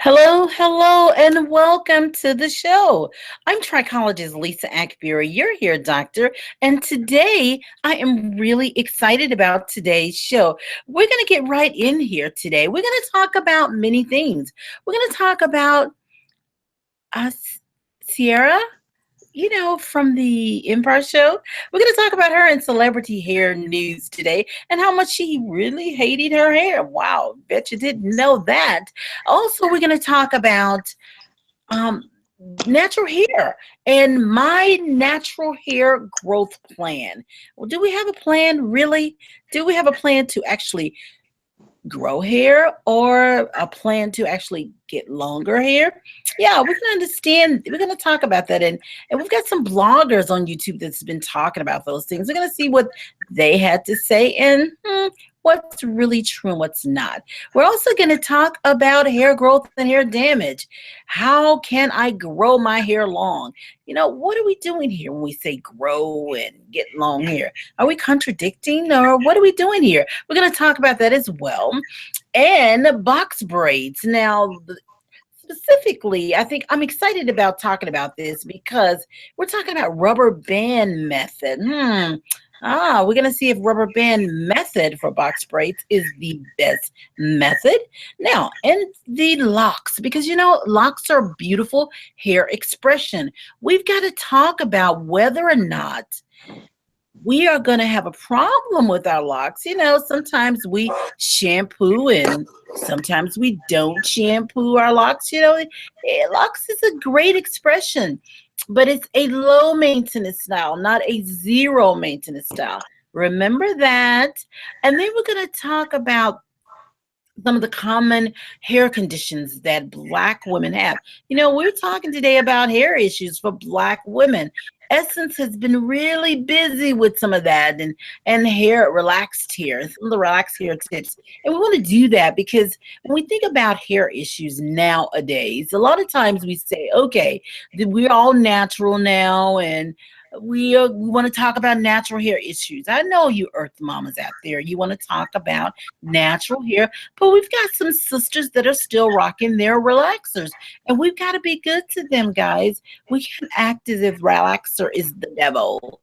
Hello, hello, and welcome to the show. I'm Trichologist Lisa Akbari. You're here, doctor. And today I am really excited about today's show. We're going to get right in here today. We're going to talk about many things. We're going to talk about Sierra, from the Empire Show. We're going to talk about her in celebrity hair news today and how much she really hated her hair. Wow, bet you didn't know that. Also, we're going to talk about um, natural hair and my natural hair growth plan. Well, do we have a plan, really? Do we have a plan to actually grow hair or a plan to actually get longer hair? Yeah, we're gonna understand. We're gonna talk about that, and we've got some bloggers on YouTube that's been talking about those things. We're gonna see what they had to say and what's really true and what's not. We're also gonna talk about hair growth and hair damage. How can I grow my hair long? What are we doing here when we say grow and get long hair? Are we contradicting or what are we doing here? We're going to talk about that as well. And box braids. Now, specifically, I think I'm excited about talking about this because we're talking about rubber band method. We're going to see if rubber band method for box braids is the best method. Now, and the locks, because locks are beautiful hair expression. We've got to talk about whether or not we are going to have a problem with our locks. Sometimes we shampoo and sometimes we don't shampoo our locks. Locks is a great expression, but it's a low maintenance style, not a zero maintenance style. Remember that. And then we're going to talk about some of the common hair conditions that Black women have. We're talking today about hair issues for Black women. Essence has been really busy with some of that and hair relaxed hair, some of the relaxed hair tips. And we want to do that because when we think about hair issues nowadays, a lot of times we say, okay, we're all natural now and we want to talk about natural hair issues. I know you earth mamas out there, you want to talk about natural hair, but we've got some sisters that are still rocking their relaxers and we've got to be good to them, guys. We can't act as if relaxer is the devil.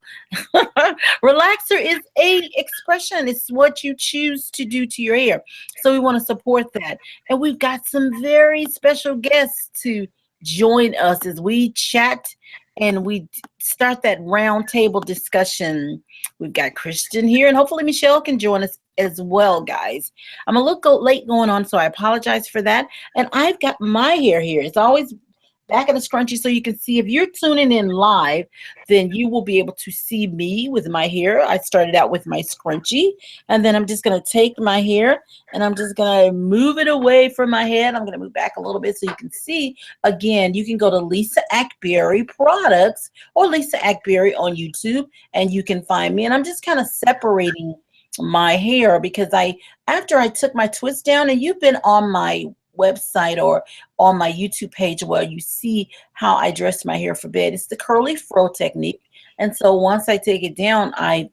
Relaxer is a expression. It's what you choose to do to your hair. So we want to support that. And we've got some very special guests to join us as we chat and we start that round table discussion. We've got Christian here, and hopefully Michelle can join us as well, guys. I'm a little late going on, so I apologize for that. And I've got my hair here. It's always back in the scrunchie, so you can see. If you're tuning in live, then you will be able to see me with my hair. I started out with my scrunchie, and then I'm just going to take my hair and I'm just going to move it away from my head. I'm going to move back a little bit so you can see. Again, you can go to Lisa Akbari Products or Lisa Akbari on YouTube, and you can find me. And I'm just kind of separating my hair because after I took my twist down, and you've been on my website or on my YouTube page where you see how I dress my hair for bed. It's the curly fro technique. And so once I take it down, I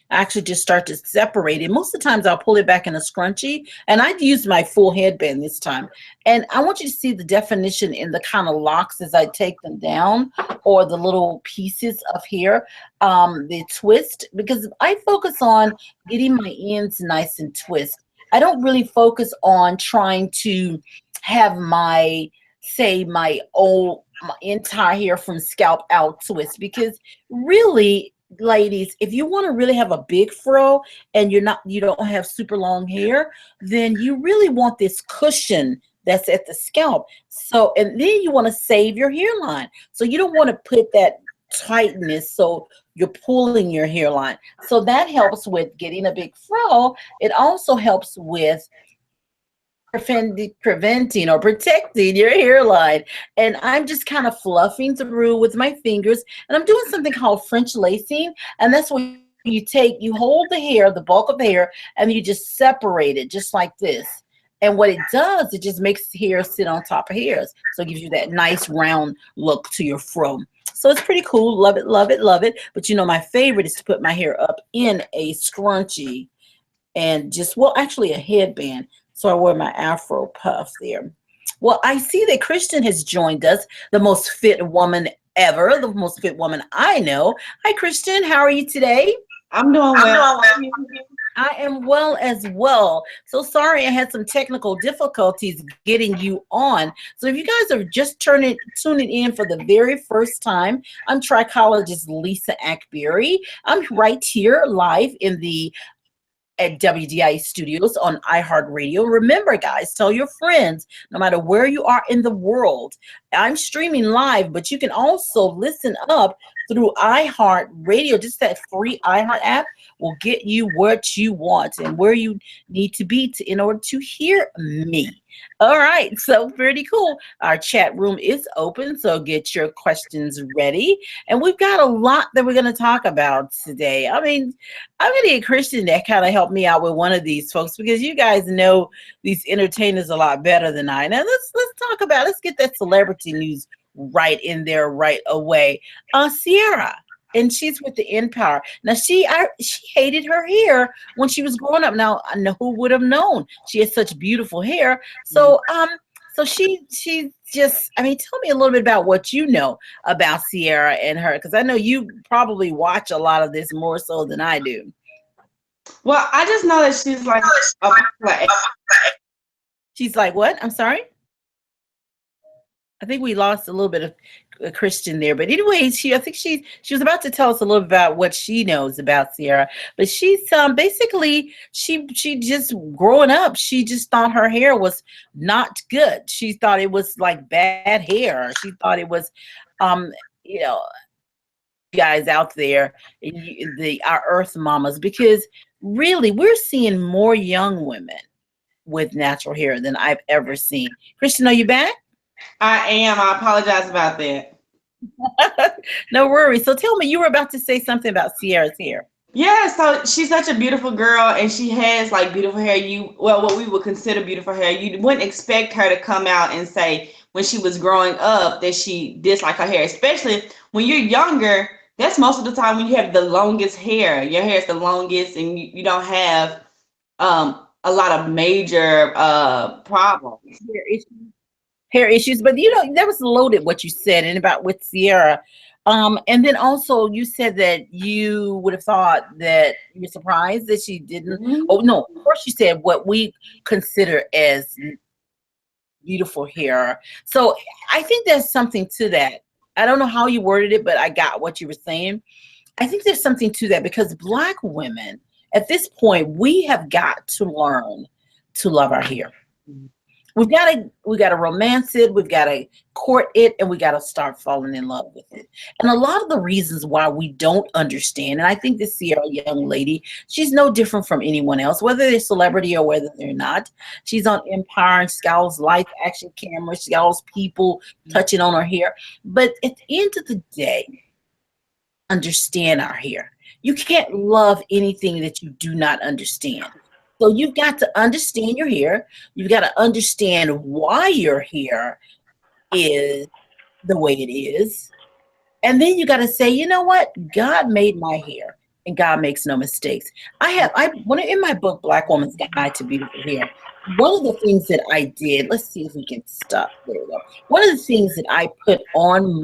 actually just start to separate it. Most of the times I'll pull it back in a scrunchie, and I'd use my full headband this time. And I want you to see the definition in the kind of locks as I take them down, or the little pieces of hair, the twist, because I focus on getting my ends nice and twist. I don't really focus on trying to have my entire hair from scalp out twist, because really, ladies, if you want to really have a big fro and you don't have super long hair, then you really want this cushion that's at the scalp. So, and then you want to save your hairline. So you don't want to put that tightness so you're pulling your hairline. So that helps with getting a big fro. It also helps with preventing or protecting your hairline. And I'm just kind of fluffing through with my fingers, and I'm doing something called French lacing, and that's when you hold the hair, the bulk of the hair, and you just separate it just like this. And what it does, it just makes hair sit on top of hairs. So it gives you that nice round look to your fro. So it's pretty cool. Love it, love it, love it. But my favorite is to put my hair up in a scrunchie and actually a headband. So I wear my Afro puff there. Well, I see that Kristen has joined us, the most fit woman ever, the most fit woman I know. Hi, Kristen. How are you today? I'm doing I'm well. doing well. I am well as well. So sorry I had some technical difficulties getting you on. So if you guys are just tuning in for the very first time, I'm trichologist Lisa Akbari. I'm right here live in the at WDI Studios on iHeartRadio. Remember, guys, tell your friends, no matter where you are in the world. I'm streaming live, but you can also listen up through iHeartRadio. Just that free iHeart app will get you what you want and where you need to be in order to hear me. All right, so pretty cool. Our chat room is open, so get your questions ready. And we've got a lot that we're going to talk about today. I mean, I'm gonna get Christian that kind of help me out with one of these folks because you guys know these entertainers a lot better than I. Now let's get that celebrity news right in there right away. Sierra, and she's with the Empire. Now she hated her hair when she was growing up. Now I know who would have known she had such beautiful hair. So she just, I mean, tell me a little bit about what you know about Sierra and her, because I know you probably watch a lot of this more so than I do. Well, I just know that she's like a popular. She's like, what? I'm sorry. I think we lost a little bit of a Christian there, but anyway, I think she was about to tell us a little about what she knows about Sierra. But she's basically she just growing up, she just thought her hair was not good. She thought it was like bad hair. She thought it was, um, you know, guys out there, our Earth mamas, because really we're seeing more young women with natural hair than I've ever seen. Christian, are you back? I am. I apologize about that. No worries. So tell me, you were about to say something about Sierra's hair. Yeah, so she's such a beautiful girl and she has like beautiful hair. What we would consider beautiful hair. You wouldn't expect her to come out and say when she was growing up that she disliked her hair, especially when you're younger. That's most of the time when you have the longest hair. Your hair is the longest and you don't have a lot of major problems. Hair issues. Hair issues, but that was loaded what you said and about with Sierra. And then also you said that you would have thought that you were surprised that she didn't. Mhm. Oh no, of course you said what we consider as beautiful hair. So I think there's something to that. I don't know how you worded it, but I got what you were saying. I think there's something to that because Black women, at this point, we have got to learn to love our hair. We got to romance it, we've got to court it, and we got to start falling in love with it. And a lot of the reasons why we don't understand, and I think this Sierra young lady, she's no different from anyone else, whether they're celebrity or whether they're not. She's on Empire and she's got all this live action cameras, she's got all those people touching on her hair. But at the end of the day, understand our hair. You can't love anything that you do not understand. So you've got to understand your hair. You've got to understand why your hair is the way it is. And then you got to say, you know what? God made my hair and God makes no mistakes. In my book, Black Woman's Guide to Beautiful Hair, one of the things that I did, let's see if we can stop. There we go. One of the things that I put on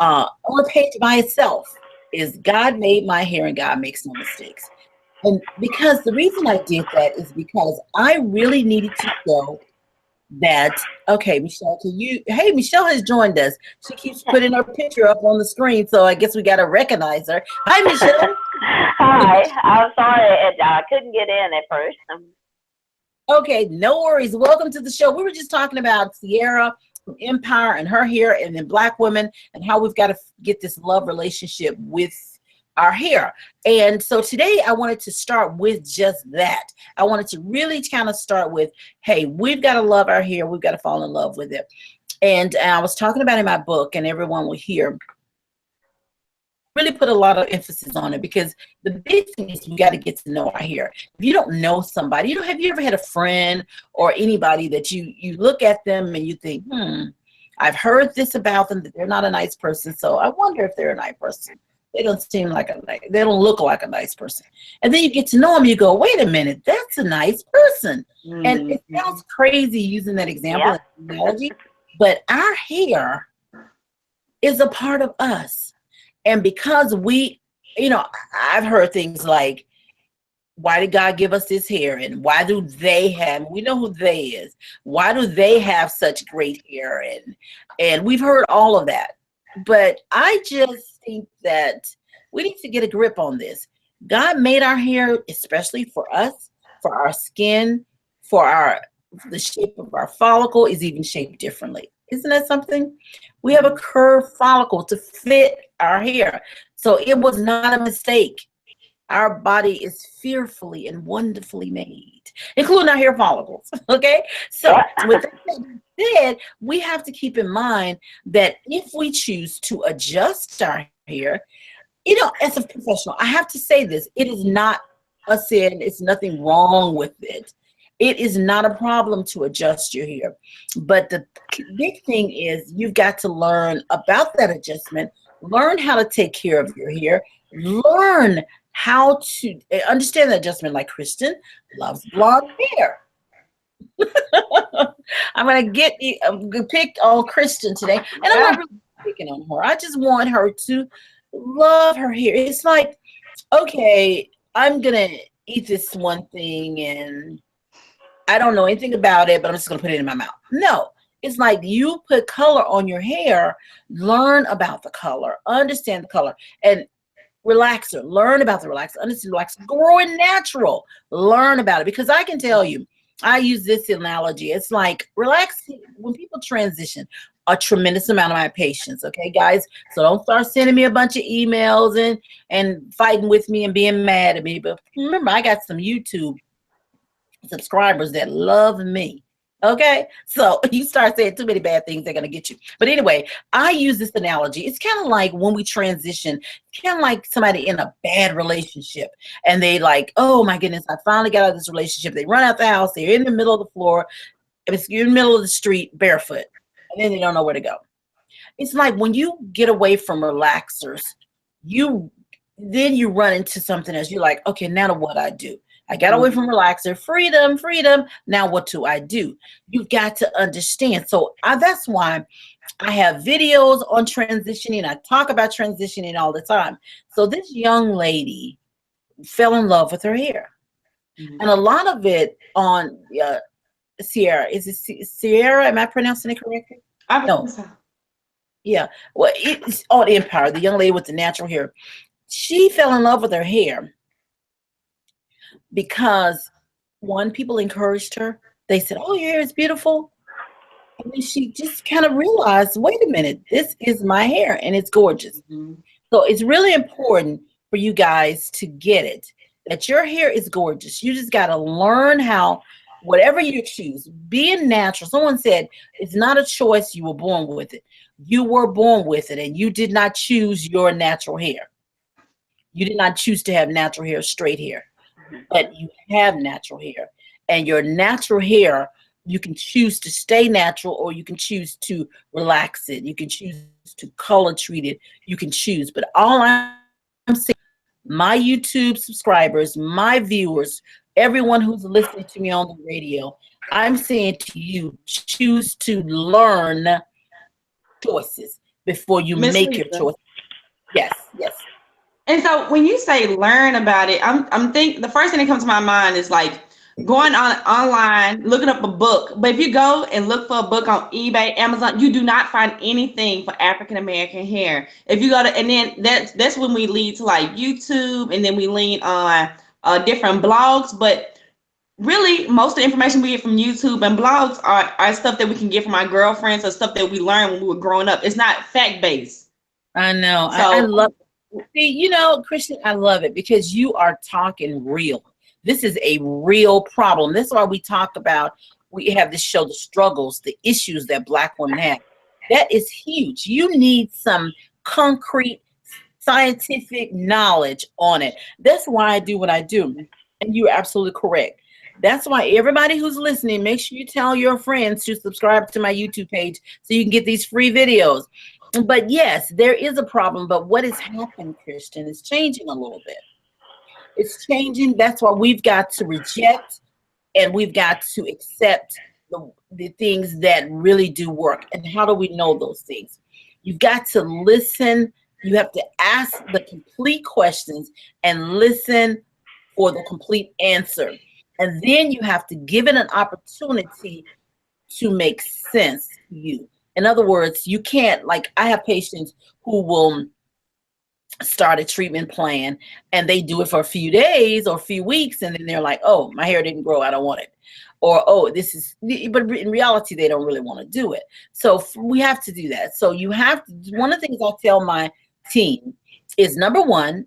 a page by itself is God made my hair and God makes no mistakes. And because the reason I did that is because I really needed to show that, okay, Michelle, hey, Michelle has joined us. She keeps putting her picture up on the screen, so I guess we got to recognize her. Hi, Michelle. Hi, I'm sorry, I couldn't get in at first. Okay, no worries. Welcome to the show. We were just talking about Sierra from Empire and her hair, and then Black women, and how we've got to get this love relationship with our hair. And so today I wanted to start with just that. I wanted to really kind of start with, hey, we've got to love our hair. We've got to fall in love with it. And I was talking about in my book, and everyone will hear, really put a lot of emphasis on it because the big thing is we got to get to know our hair. If you don't know somebody, have you ever had a friend or anybody that you look at them and you think, I've heard this about them, that they're not a nice person, so I wonder if they're a nice person. They don't look like a nice person. And then you get to know them, you go, wait a minute, that's that's a nice person. And it Mm-hmm. sounds crazy using that example Yep. and analogy, but our hair is a part of us. And because we, I've heard things like, why did God give us this hair? And why do they have, we know who they is. Why do they have such great hair? And we've heard all of that. But I just think that we need to get a grip on this. God made our hair, especially for us, for our skin, the shape of our follicle is even shaped differently. Isn't that something? We have a curved follicle to fit our hair. So it was not a mistake. Our body is fearfully and wonderfully made, including our hair follicles. Okay. So with Yep. that said, we have to keep in mind that if we choose to adjust our hair, as a professional, I have to say this, it is not a sin. It's nothing wrong with it. It is not a problem to adjust your hair. But the big thing is you've got to learn about that adjustment, learn how to take care of your hair, learn how to understand the adjustment, like Kristen loves blonde hair. I'm going to pick on Kristen today. And I'm not really picking on her. I just want her to love her hair. It's like, okay, I'm going to eat this one thing and I don't know anything about it, but I'm just going to put it in my mouth. No, it's like you put color on your hair, learn about the color, understand the color, and relaxer, learn about the relaxer, understand the relaxer, growing natural, learn about it. Because I can tell you, I use this analogy. It's like relaxing when people transition, a tremendous amount of my patience. Okay, guys. So don't start sending me a bunch of emails and fighting with me and being mad at me. But remember, I got some YouTube subscribers that love me. Okay, so you start saying too many bad things, they're gonna get you. But anyway, I use this analogy. It's kind of like when we transition, it's kind of like somebody in a bad relationship and they like, oh my goodness, I finally got out of this relationship. They run out the house, they're in the middle of the floor, it's in the middle of the street barefoot, and then they don't know where to go. It's like when you get away from relaxers, then you run into something else. You're like, okay, now what I do? I got away from relaxer, freedom, freedom. Now what do I do? You've got to understand. So that's why I have videos on transitioning. I talk about transitioning all the time. So this young lady fell in love with her hair. And a lot of it on Sierra. Is it Sierra? Am I pronouncing it correctly? I No. think so. Yeah. Well, it's on Empire, the young lady with the natural hair. She fell in love with her hair because one, people encouraged her. They said, oh, your hair is beautiful. And then she just kind of realized, wait a minute, this is my hair and it's gorgeous. So it's really important for you guys to get it, that your hair is gorgeous. You just got to learn how, whatever you choose, being natural. Someone said, it's not a choice, you were born with it. You were born with it and you did not choose your natural hair. You did not choose to have natural hair, straight hair, but you have natural hair. And your natural hair, you can choose to stay natural or you can choose to relax it. You can choose to color treat it. You can choose. But all I'm saying, my YouTube subscribers, my viewers, everyone who's listening to me on the radio, I'm saying to you, choose to learn choices before you Miss make your Lisa. choice. Yes, yes. And so when you say learn about it, I'm think the first thing that comes to my mind is like going online, looking up a book. But if you go and look for a book on eBay, Amazon, you do not find anything for African American hair. If you go to, and then that's when we lead to like YouTube, and then we lean on different blogs. But really, most of the information we get from YouTube and blogs are stuff that we can get from our girlfriends or stuff that we learned when we were growing up. It's not fact based. I know. I So love it. See, Christian, I love it because you are talking real. This is a real problem. That's why we have this show, the struggles, the issues that Black women have. That is huge. You need some concrete scientific knowledge on it. That's why I do what I do. And you're absolutely correct. That's why everybody who's listening, make sure you tell your friends to subscribe to my YouTube page so you can get these free videos. But yes, there is a problem. But what has happened, Christian, is changing a little bit. It's changing. That's why we've got to reject and we've got to accept the things that really do work. And how do we know those things? You've got to listen. You have to ask the complete questions and listen for the complete answer. And then you have to give it an opportunity to make sense to you. In other words, you can't, like, I have patients who will start a treatment plan and they do it for a few days or a few weeks, and then they're like, oh, my hair didn't grow, I don't want it. Or, oh, this is, but in reality, they don't really want to do it. So we have to do that. So you have to, one of the things I tell my team is, number one,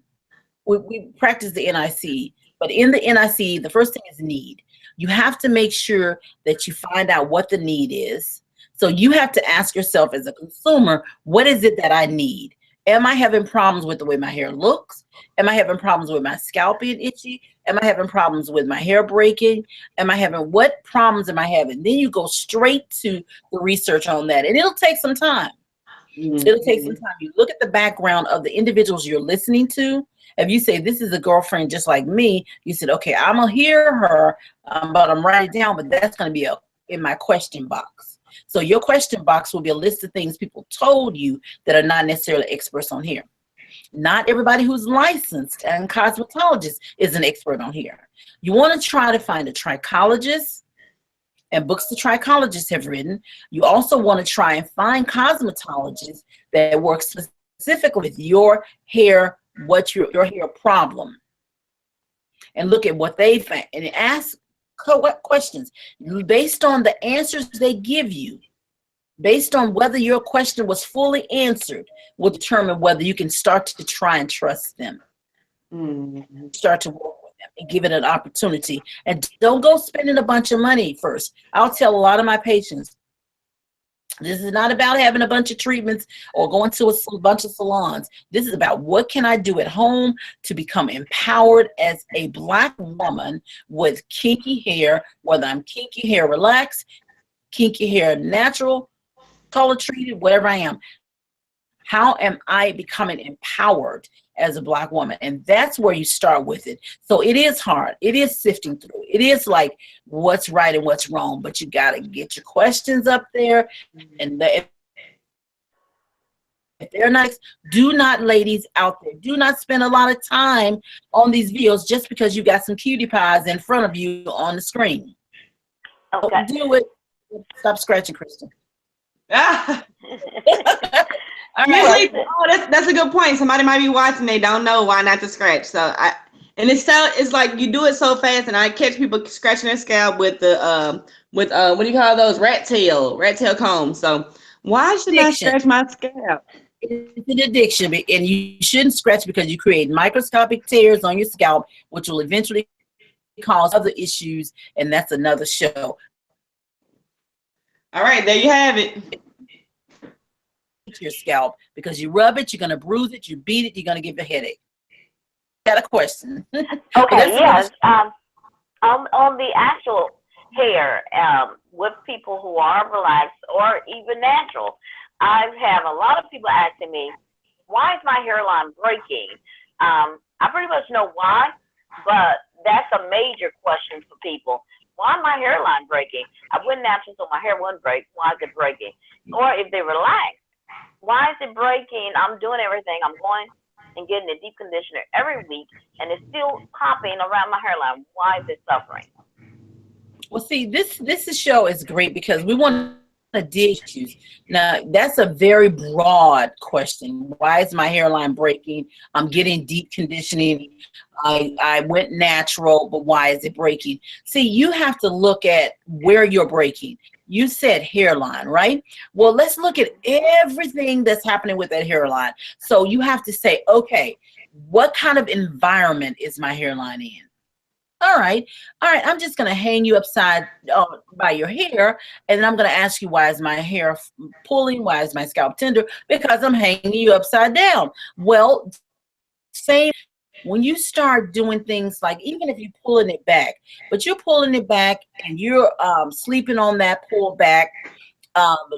we practice the NIC, but in the NIC, the first thing is need. You have to make sure that you find out what the need is. So you have to ask yourself as a consumer, what is it that I need? Am I having problems with the way my hair looks? Am I having problems with my scalp being itchy? Am I having problems with my hair breaking? What problems am I having? Then you go straight to the research on that. And it'll take some time. It'll take some time. You look at the background of the individuals you're listening to. If you say, this is a girlfriend just like me, you said, okay, I'm going to hear her, but I'm writing it down, but that's going to be in my question box. So your question box will be a list of things people told you that are not necessarily experts on hair. Not everybody who's licensed and cosmetologist is an expert on hair. You want to try to find a trichologist and books the trichologists have written. You also want to try and find cosmetologists that work specifically with your hair, what's your hair problem, and look at what they find and ask what questions. Based on the answers they give you, based on whether your question was fully answered, will determine whether you can start to try and trust them. Start to work with them and give it an opportunity. And don't go spending a bunch of money first. I'll tell a lot of my patients, this is not about having a bunch of treatments or going to a bunch of salons. This is about, what can I do at home to become empowered as a Black woman with kinky hair, whether I'm kinky hair relaxed, kinky hair natural, color treated, whatever I am. How am I becoming empowered as a Black woman? And that's where you start with it. So it is hard. It is sifting through. It is like, what's right and what's wrong, but you got to get your questions up there. And if they're not, do not, ladies out there, do not spend a lot of time on these videos just because you got some cutie pies in front of you on the screen. Okay. Don't do it. Stop scratching, Kristen. All right. Oh, that's a good point. Somebody might be watching, they don't know why not to scratch. So it's like you do it so fast, and I catch people scratching their scalp with the what do you call those, rat tail combs. So why should I scratch my scalp? It's an addiction, and you shouldn't scratch because you create microscopic tears on your scalp, which will eventually cause other issues, and that's another show. All right, there you have it. Your scalp, because you rub it, you're going to bruise it, you beat it, you're going to give a headache. Got a question? Okay, yes. On the actual hair, with people who are relaxed or even natural, I have a lot of people asking me, why is my hairline breaking? I pretty much know why, but that's a major question for people. Why is my hairline breaking? I went natural, so my hair wouldn't break. Why is it breaking? Or if they relax, why is it breaking? I'm doing everything. I'm going and getting a deep conditioner every week, and it's still popping around my hairline. Why is it suffering? Well, see, this show is great because we want to dig issues. Now, that's a very broad question. Why is my hairline breaking? I'm getting deep conditioning. I went natural, but why is it breaking? See, you have to look at where you're breaking. You said hairline, right? Well, let's look at everything that's happening with that hairline. So you have to say, okay, what kind of environment is my hairline in? All right, I'm just going to hang you upside by your hair, and I'm going to ask you, why is my hair pulling? Why is my scalp tender? Because I'm hanging you upside down. Well, same. When you start doing things like, even if you're pulling it back, but you're pulling it back and you're sleeping on that pull back,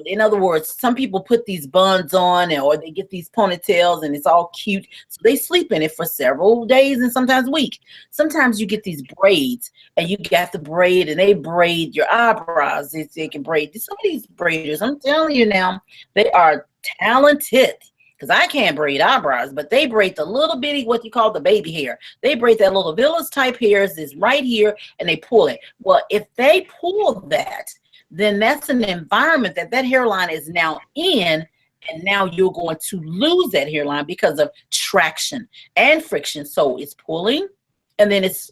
In other words, some people put these buns on or they get these ponytails and it's all cute. So they sleep in it for several days and sometimes weeks. Sometimes you get these braids and you got the braid and they braid your eyebrows. They can braid. Some of these braiders, I'm telling you now, they are talented. Because I can't braid eyebrows, but they braid the little bitty, what you call the baby hair. They braid that little village type hairs is right here and they pull it. Well, if they pull that, then that's an environment that hairline is now in, and now you're going to lose that hairline because of traction and friction. So it's pulling and then it's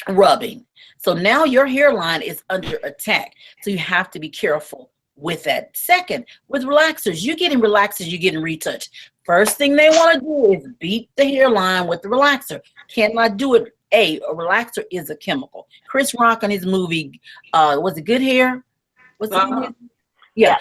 rubbing. So now your hairline is under attack. So you have to be careful with that. Second, with relaxers, you're getting retouched. First thing they want to do is beat the hairline with the relaxer. Cannot do it. A relaxer is a chemical. Chris Rock on his movie, was it Good Hair? What's the name? Yeah.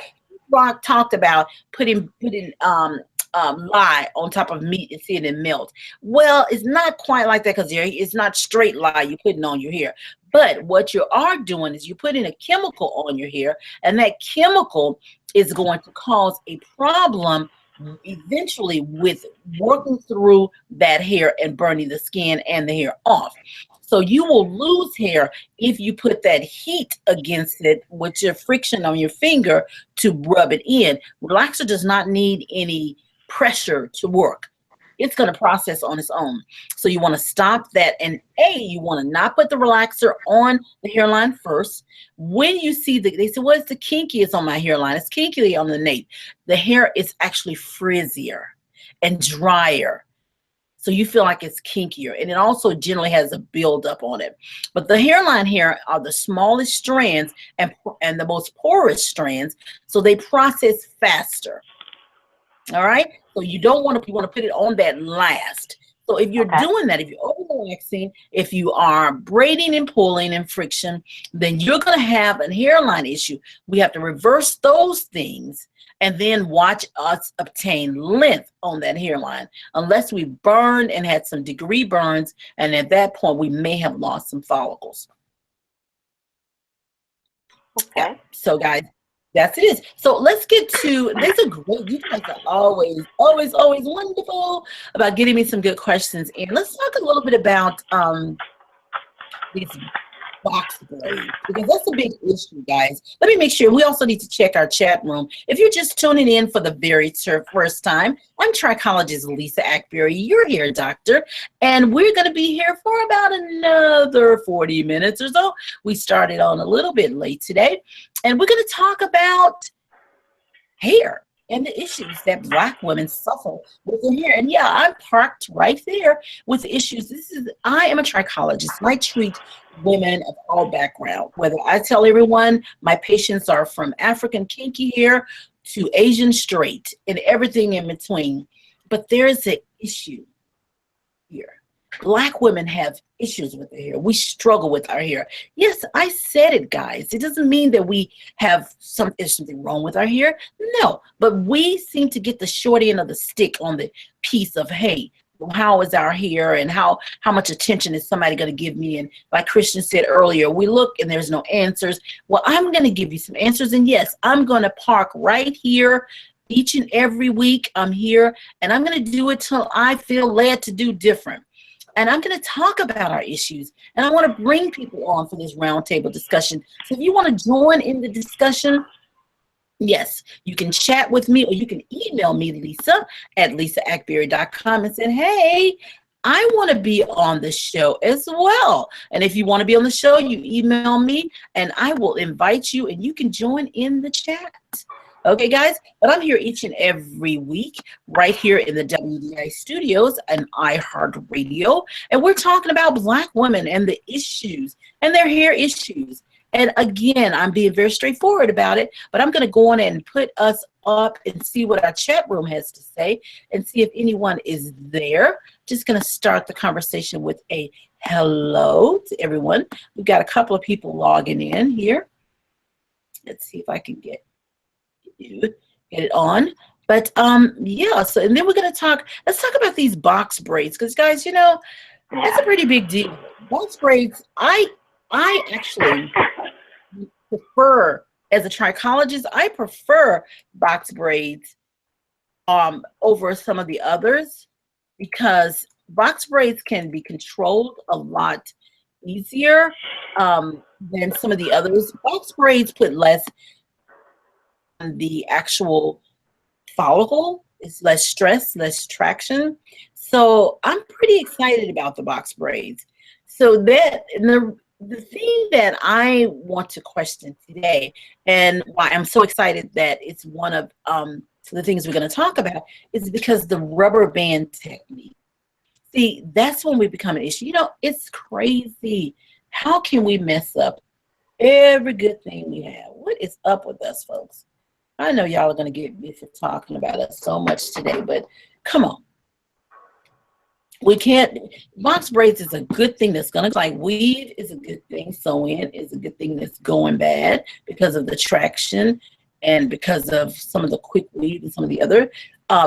Rock talked about putting lye on top of meat and seeing it melt. Well, it's not quite like that because it's not straight lye you're putting on your hair. But what you are doing is you're putting a chemical on your hair, and that chemical is going to cause a problem eventually with working through that hair and burning the skin and the hair off. So you will lose hair if you put that heat against it with your friction on your finger to rub it in. Relaxer does not need any pressure to work. It's going to process on its own. So you want to stop that. And you want to not put the relaxer on the hairline first. When you see they say, what's the kinkiest on my hairline? It's kinky on the nape. The hair is actually frizzier and drier. So you feel like it's kinkier. And it also generally has a buildup on it. But the hairline hair are the smallest strands and the most porous strands. So they process faster. All right. So you want to put it on that last. So if you're doing that, if you're over-relaxing, if you are braiding and pulling and friction, then you're going to have a hairline issue. We have to reverse those things and then watch us obtain length on that hairline, unless we burned and had some degree burns. And at that point, we may have lost some follicles. Okay. Yeah. So guys, that's it is. So let's get to, these are great. You guys are always wonderful about getting me some good questions. And let's talk a little bit about these box braids, because that's a big issue, guys. Let me make sure. We also need to check our chat room. If you're just tuning in for the very first time, I'm Trichologist Lisa Akbari, your hair doctor, and we're going to be here for about another 40 minutes or so. We started on a little bit late today, and we're going to talk about hair and the issues that Black women suffer with their hair. And yeah, I'm parked right there with the issues. I am a trichologist. I treat women of all background, whether I tell everyone my patients are from African kinky hair to Asian straight and everything in between. But there's an issue here. Black women have issues with their hair. We struggle with our hair. Yes, I said it, guys. It doesn't mean that we have something wrong with our hair. No, but we seem to get the short end of the stick on the piece of, hey, how is our hair and how much attention is somebody going to give me? And like Christian said earlier, we look and there's no answers. Well, I'm going to give you some answers. And yes, I'm going to park right here each and every week. I'm here and I'm going to do it till I feel led to do different. And I'm going to talk about our issues. And I want to bring people on for this roundtable discussion. So if you want to join in the discussion, yes, you can chat with me or you can email me, Lisa, at lisaakbari.com and say, hey, I want to be on the show as well. And if you want to be on the show, you email me and I will invite you and you can join in the chat. Okay, guys, but I'm here each and every week right here in the WDI studios and iHeartRadio, and we're talking about Black women and the issues and their hair issues. And again, I'm being very straightforward about it, but I'm going to go on and put us up and see what our chat room has to say and see if anyone is there. Just going to start the conversation with a hello to everyone. We've got a couple of people logging in here. Let's see if I can get it on. But yeah, so and then we're going to let's talk about these box braids, because guys, you know, that's a pretty big deal. Box braids, I actually prefer As a trichologist, I prefer box braids over some of the others because box braids can be controlled a lot easier than some of the others. Box braids put less on the actual follicle. It's less stress, less traction. So I'm pretty excited about the box braids. So that and the thing that I want to question today, and why I'm so excited that it's one of the things we're going to talk about, is because the rubber band technique. See, that's when we become an issue. You know, it's crazy. How can we mess up every good thing we have? What is up with us, folks? I know y'all are going to get me for talking about us so much today, but come on. We can't, box braids is a good thing that's going to, like weave is a good thing. Sew-in is a good thing that's going bad because of the traction and because of some of the quick weave and some of the other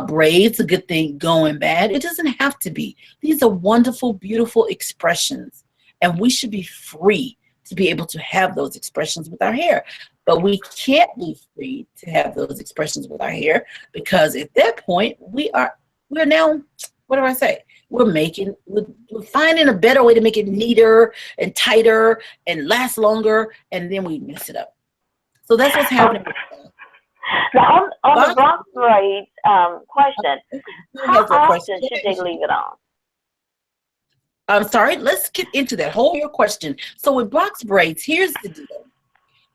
braids, a good thing going bad. It doesn't have to be. These are wonderful, beautiful expressions, and we should be free to be able to have those expressions with our hair. But we can't be free to have those expressions with our hair because at that point we're now, what do I say? We're finding a better way to make it neater and tighter and last longer, and then we mess it up. So that's what's happening. Now, on the box braids question, how often should they leave it on? I'm sorry, let's get into that whole question. So with box braids, here's the deal.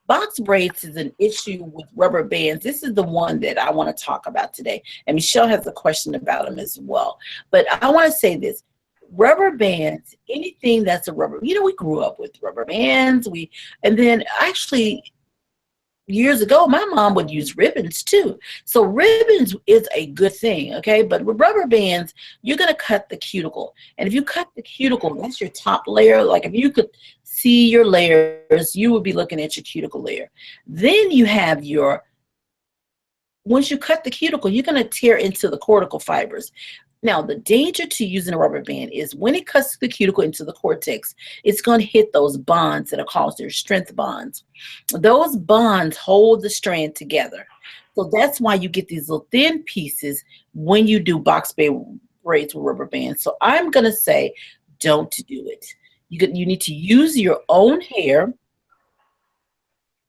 Box braids is an issue with rubber bands. This is the one that I want to talk about today. And Michelle has a question about them as well. But I want to say this. Rubber bands, anything that's a rubber, you know, we grew up with rubber bands. And then actually years ago, my mom would use ribbons too. So ribbons is a good thing, okay? But with rubber bands, you're going to cut the cuticle. And if you cut the cuticle, that's your top layer. Like if you could see your layers, you would be looking at your cuticle layer. Then you have once you cut the cuticle, you're going to tear into the cortical fibers. Now, the danger to using a rubber band is when it cuts the cuticle into the cortex, it's going to hit those bonds that are called their strength bonds. Those bonds hold the strand together. So that's why you get these little thin pieces when you do box braids with rubber bands. So I'm going to say, don't do it. You need to use your own hair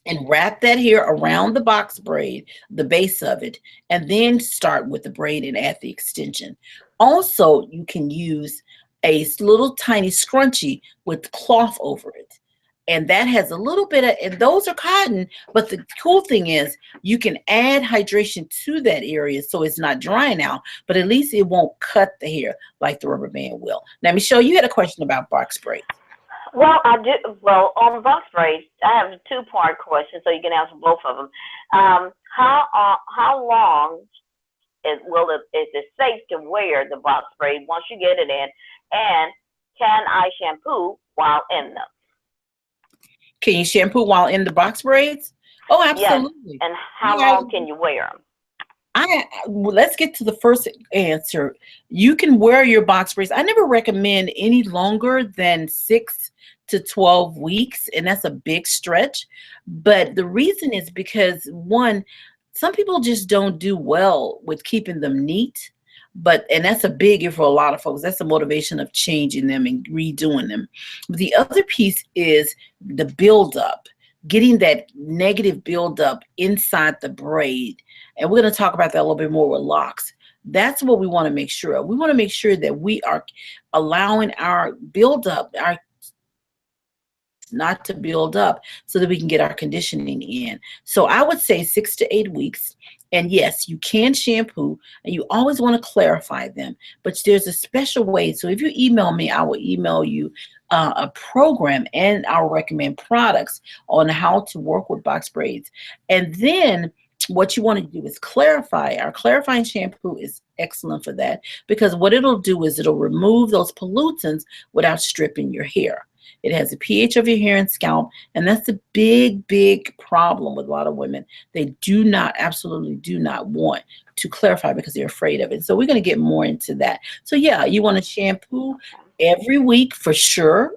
and wrap that hair around the box braid, the base of it, and then start with the braid and add the extension. Also, you can use a little tiny scrunchie with cloth over it. And that has a little bit of, and those are cotton, but the cool thing is you can add hydration to that area so it's not drying out, but at least it won't cut the hair like the rubber band will. Now, Michelle, you had a question about box braids. Well, I do. Well, on box braids, I have a two-part question, so you can answer both of them. How long is it safe to wear the box braid once you get it in, and can I shampoo while in them? Can you shampoo while in the box braids? Oh, absolutely. Yes. And how long can you wear them? Let's get to the first answer. You can wear your box braids. I never recommend any longer than 6 to 12 weeks, and that's a big stretch. But the reason is because, one, some people just don't do well with keeping them neat. And that's a biggie for a lot of folks. That's the motivation of changing them and redoing them. But the other piece is the buildup, getting that negative buildup inside the braid. And we're going to talk about that a little bit more with locks. That's what we want to make sure of. We want to make sure that we are allowing our buildup, not to build up, so that we can get our conditioning in. So I would say 6 to 8 weeks. And yes, you can shampoo, and you always want to clarify them, but there's a special way. So if you email me, I will email you a program, and I'll recommend products on how to work with box braids. And then what you want to do is clarify. Our clarifying shampoo is excellent for that, because what it'll do is it'll remove those pollutants without stripping your hair. It has the pH of your hair and scalp, and that's the big problem with a lot of women. They absolutely do not want to clarify because they're afraid of it. So we're going to get more into that. So yeah, you want to shampoo every week for sure.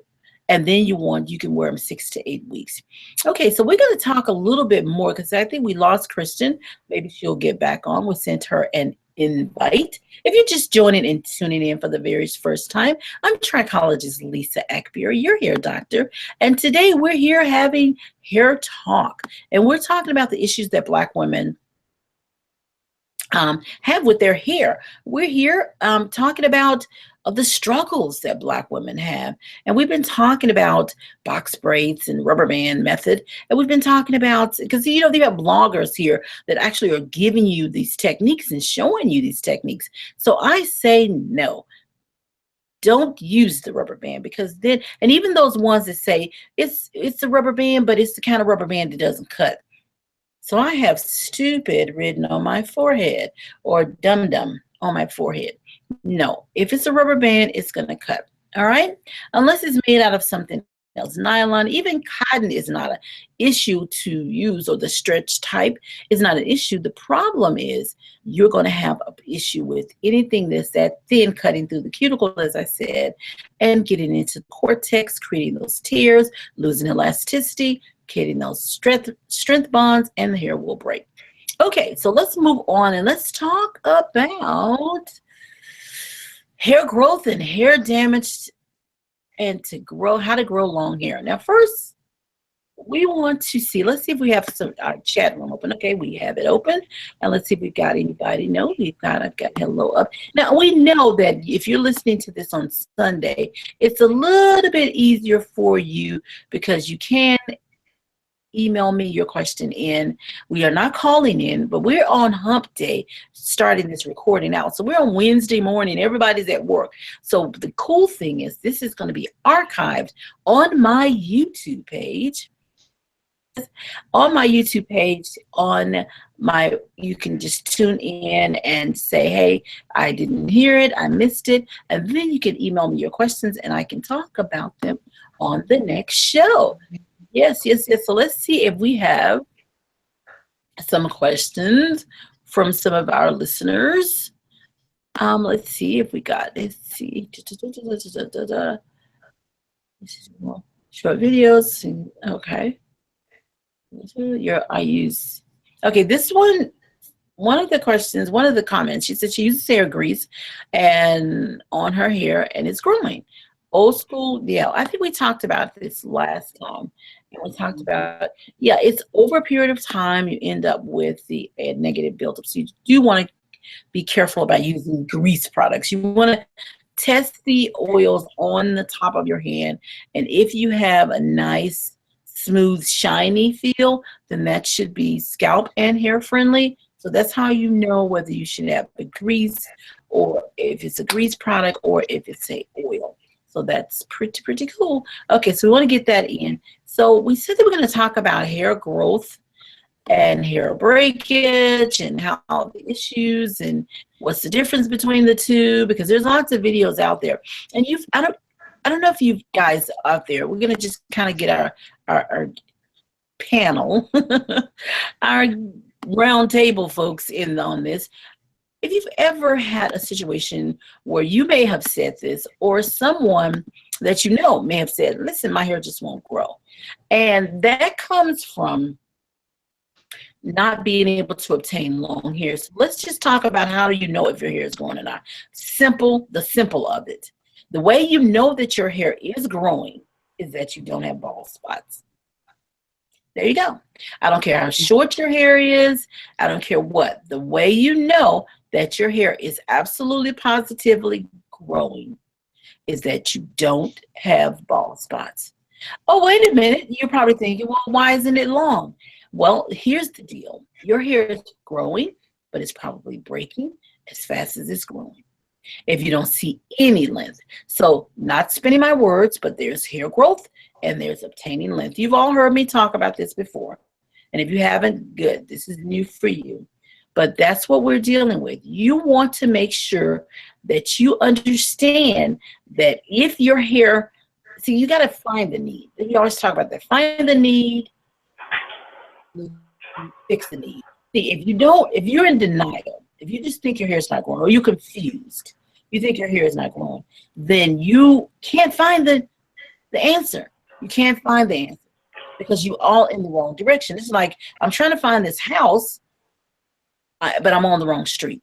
and then you can wear them 6 to 8 weeks. Okay, so we're going to talk a little bit more because I think we lost Kristen. Maybe she'll get back on. We sent her an invite. If you're just joining and tuning in for the very first time, I'm Trichologist Lisa Akbari, your hair doctor, and today we're here having hair talk, and we're talking about the issues that Black women have with their hair. We're here talking about the struggles that Black women have. And we've been talking about box braids and rubber band method. And we've been talking about, because, you know, they have bloggers here that actually are giving you these techniques and showing you these techniques. So I say no. Don't use the rubber band, because then, and even those ones that say it's a rubber band, but it's the kind of rubber band that doesn't cut. So I have stupid written on my forehead, or dum-dum on my forehead. No, if it's a rubber band, it's going to cut. All right? Unless it's made out of something else. Nylon, even cotton is not an issue to use, or the stretch type is not an issue. The problem is you're going to have an issue with anything that's that thin, cutting through the cuticle, as I said, and getting into the cortex, creating those tears, losing elasticity, creating those strength bonds, and the hair will break. Okay, so let's move on and let's talk about hair growth and hair damage, and how to grow long hair. Now, first, we want to see, let's see if we have some chat room open. Okay, we have it open, and let's see if we've got anybody. No, I've got hello up. Now, we know that if you're listening to this on Sunday, it's a little bit easier for you because you can email me your question in. We are not calling in, but we're on hump day starting this recording out. So we're on Wednesday morning. Everybody's at work. So the cool thing is this is going to be archived on my YouTube page. On my YouTube page, you can just tune in and say, hey, I didn't hear it, I missed it. And then you can email me your questions and I can talk about them on the next show. Yes. So let's see if we have some questions from some of our listeners. Let's see if we got, let's see. Short videos. Okay. Okay, this one of the questions, one of the comments, she said she uses hair grease and on her hair and it's growing. Old school, yeah, I think we talked about this last time. And we talked about, yeah, it's over a period of time you end up with the negative buildup. So you do want to be careful about using grease products. You want to test the oils on the top of your hand. And if you have a nice, smooth, shiny feel, then that should be scalp and hair friendly. So that's how you know whether you should have a grease, or if it's a grease product, or if it's a oil. So that's pretty cool. Okay, so we want to get that in. So we said that we're going to talk about hair growth and hair breakage and how the issues and what's the difference between the two, because there's lots of videos out there. And I don't know if you guys out there, we're going to just kind of get our panel, our round table folks in on this. If you've ever had a situation where you may have said this, or someone that you know may have said, listen, my hair just won't grow. And that comes from not being able to obtain long hair. So let's just talk about how do you know if your hair is growing or not. The simple of it. The way you know that your hair is growing is that you don't have bald spots. There you go. I don't care how short your hair is. I don't care what. The way you know that your hair is absolutely positively growing is that you don't have bald spots. Oh, wait a minute. You're probably thinking, well, why isn't it long? Well, here's the deal. Your hair is growing, but it's probably breaking as fast as it's growing if you don't see any length. So not spinning my words, but there's hair growth and there's obtaining length. You've all heard me talk about this before. And if you haven't, good. This is new for you. But that's what we're dealing with. You want to make sure that you understand that if your hair, see, you got to find the need. We always talk about that. Find the need, fix the need. See, if you're in denial, if you just think your hair is not growing, or you're confused, you think your hair is not growing, then you can't find the answer. You can't find the answer because you all in the wrong direction. It's like I'm trying to find this house, but I'm on the wrong street.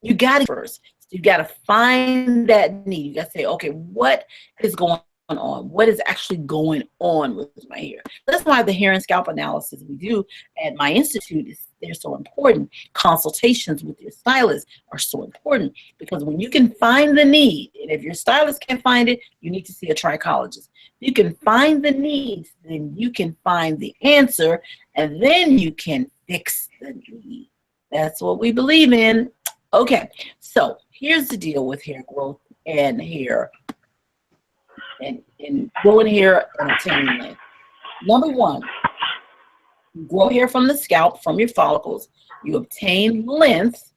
You got to first. You got to find that need. You got to say, okay, what is going on? What is actually going on with my hair? That's why the hair and scalp analysis we do at my institute they're so important. Consultations with your stylist are so important because when you can find the need, and if your stylist can't find it, you need to see a trichologist. You can find the needs, then you can find the answer, and then you can fix the need. That's what we believe in. Okay, so here's the deal with hair growth and hair and growing hair and obtaining length. Number one, you grow hair from the scalp, from your follicles. You obtain length.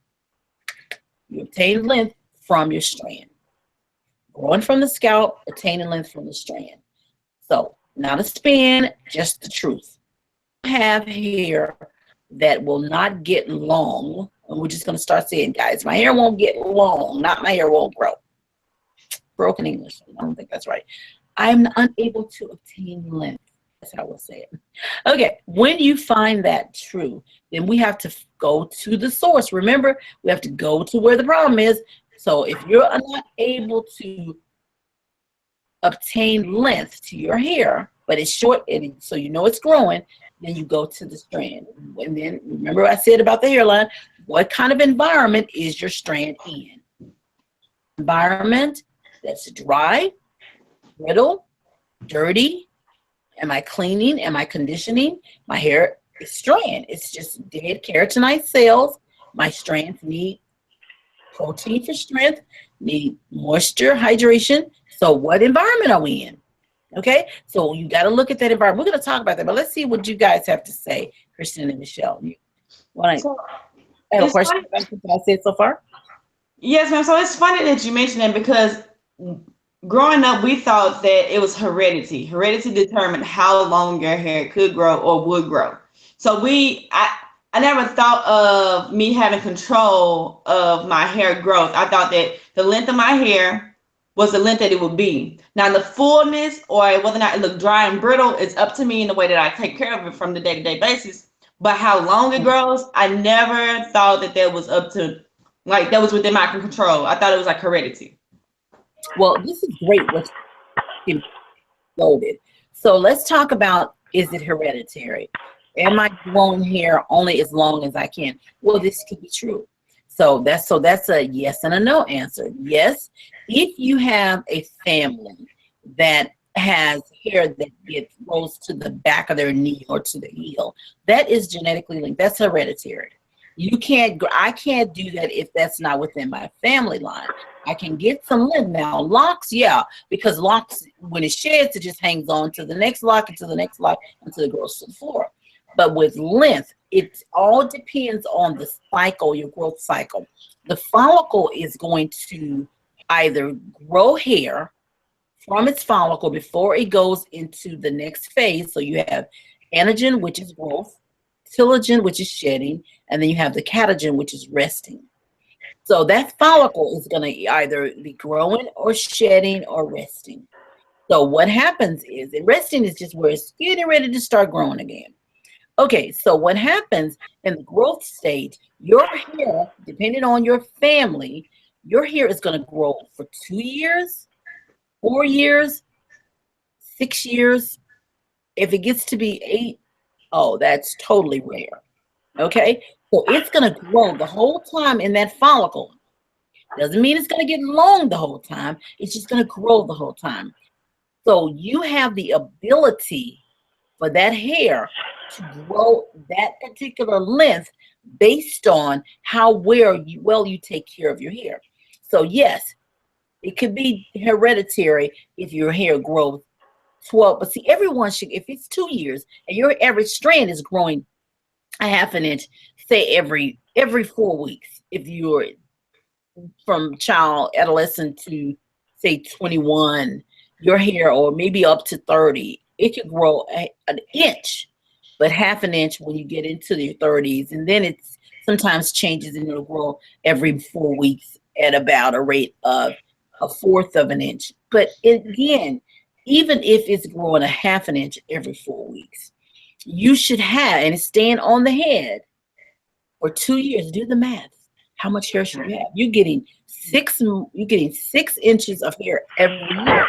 You obtain length from your strand. Growing from the scalp, obtaining length from the strand. So, not a spin, just the truth. I have hair that will not get long. And we're just going to start saying, guys, my hair won't get long. Not my hair won't grow. Broken English. I don't think that's right. I'm unable to obtain length. That's how we'll say it. Okay, when you find that true, then we have to go to the source. Remember, we have to go to where the problem is. So if you're not able to obtain length to your hair, but it's short, and so you know it's growing, then you go to the strand. And then remember I said about the hairline, what kind of environment is your strand in? Environment that's dry, brittle, dirty. Am I cleaning? Am I conditioning? My hair is strand. It's just dead keratinized cells. My strands need protein for strength, need moisture, hydration. So what environment are we in? Okay, so you got to look at that environment. We're going to talk about that, but let's see what you guys have to say, Kristen and Michelle. You want to have a question about what I said so far? Yes, ma'am. So it's funny that you mentioned that because growing up, we thought that it was heredity. Heredity determined how long your hair could grow or would grow. So I never thought of me having control of my hair growth. I thought that the length of my hair was the length that it would be. Now, the fullness or whether or not it looked dry and brittle is up to me in the way that I take care of it from the day-to-day basis. But how long it grows, I never thought that was up to, like, that was within my control. I thought it was like heredity. Well, this is great what's loaded. So let's talk about, is it hereditary? Am I growing hair only as long as I can? Well, this could be true. So that's a yes and a no answer. Yes, if you have a family that has hair that goes to the back of their knee or to the heel, that is genetically linked. That's hereditary. I can't do that if that's not within my family line. I can get some length. Now, locks, yeah, because locks, when it sheds, it just hangs on to the next lock and to the next lock until it goes to the floor. But with length, it all depends on the cycle, your growth cycle. The follicle is going to either grow hair from its follicle before it goes into the next phase. So you have anagen, which is growth, telogen, which is shedding, and then you have the catagen, which is resting. So that follicle is going to either be growing or shedding or resting. So what happens is, and resting is just where it's getting ready to start growing again. Okay, so what happens in the growth stage, your hair, depending on your family, your hair is going to grow for 2 years, 4 years, 6 years. If it gets to be 8, oh, that's totally rare. Okay, so it's going to grow the whole time in that follicle. Doesn't mean it's going to get long the whole time. It's just going to grow the whole time. So you have the ability for that hair to grow that particular length based on how well you take care of your hair. So yes, it could be hereditary if your hair grows 12, but see, everyone should, if it's 2 years and your average strand is growing a half an inch, say every 4 weeks, if you're from adolescent to say 21, your hair, or maybe up to 30, it could grow an inch, but half an inch when you get into your 30s, and then it's sometimes changes and it'll grow every 4 weeks at about a rate of 1/4 of an inch. But again, even if it's growing a half an inch every 4 weeks, you should have, and it's staying on the head for 2 years. Do the math. How much hair should you have? You're getting 6 inches of hair every year.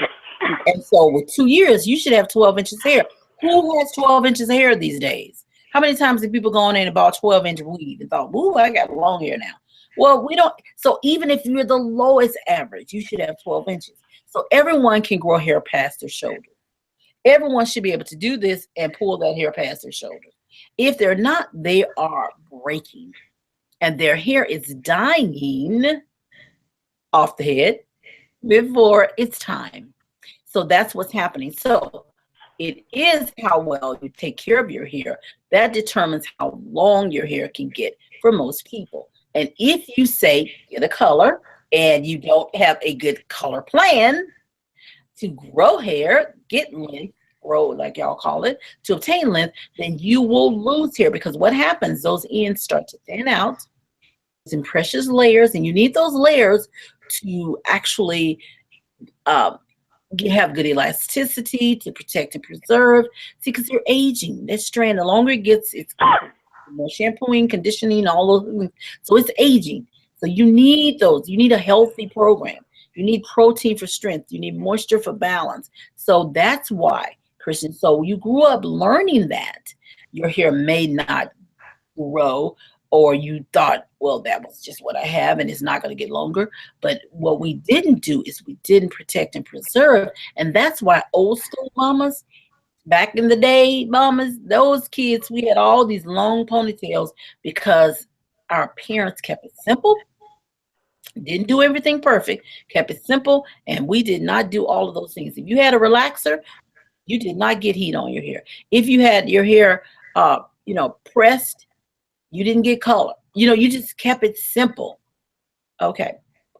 And so with 2 years, you should have 12 inches hair. Who has 12 inches of hair these days? How many times have people gone in and bought 12-inch weave and thought, ooh, I got long hair now? Well, we don't. So even if you're the lowest average, you should have 12 inches. So everyone can grow hair past their shoulder. Everyone should be able to do this and pull that hair past their shoulder. If they're not, they are breaking. And their hair is dying off the head before it's time. So that's what's happening. So it is how well you take care of your hair that determines how long your hair can get for most people. And if you say get a color and you don't have a good color plan to grow hair, get length, grow like y'all call it, to obtain length, then you will lose hair, because what happens, those ends start to thin out in precious layers, and you need those layers to actually have good elasticity to protect and preserve. See, because you're aging. That strand, the longer it gets, it's more shampooing, conditioning, all those things. So it's aging. So you need those. You need a healthy program. You need protein for strength. You need moisture for balance. So that's why, Christian. So you grew up learning that your hair may not grow, or you thought, well, that was just what I have and it's not going to get longer. But what we didn't do is we didn't protect and preserve. And that's why old school mamas, back in the day, mamas, those kids, we had all these long ponytails because our parents kept it simple, didn't do everything perfect, kept it simple, and we did not do all of those things. If you had a relaxer, you did not get heat on your hair. If you had your hair, pressed, you didn't get color. You just kept it simple. Okay.